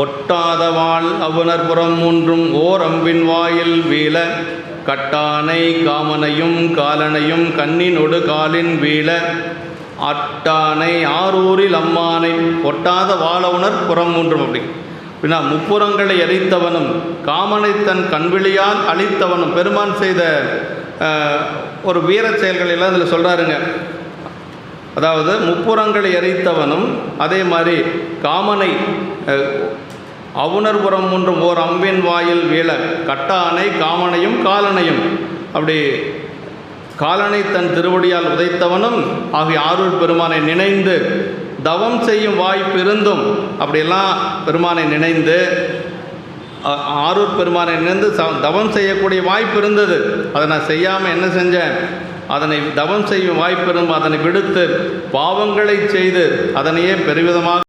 ஒட்டாதவாள் அவுணர்புறம் மூன்றும் ஓர் அம்பின் வாயில் வீழ கட்டானை காமனையும் காலனையும் கண்ணினொடு காலின் வீழ அட்டானை ஆரூரில் அம்மானை ஒட்டாத வாழவுணர் புறம் மூன்றும். அப்படி அப்படின்னா முப்புறங்களை எரித்தவனும் காமனை தன் கண்விழியால் அழித்தவனும் பெருமான் செய்த ஒரு வீர செயல்கள் எல்லாம் இதில் சொல்கிறாருங்க. அதாவது முப்புறங்களை எரித்தவனும் அதே மாதிரி காமனை அவுணர்புறம் மூன்றும் ஓர் அம்பின் வாயில் வீழ கட்டானை காமனையும் காலனையும் அப்படி காலனை தன் திருவடியால் உதைத்தவனும் ஆகிய ஆரூர் பெருமானை நினைந்து தவம் செய்யும் வாய்ப்பு இருந்தும் அப்படியெல்லாம் பெருமானை நினைந்து ஆரூர் பெருமானை நினைந்து தவம் செய்யக்கூடிய வாய்ப்பு இருந்தது. அதை நான் செய்யாமல் என்ன செஞ்சேன், அதனை தவம் செய்யும் வாய்ப்பு இருந்தும் அதனை விடுத்து பாவங்களை செய்து அதனையே பெருவிதமாக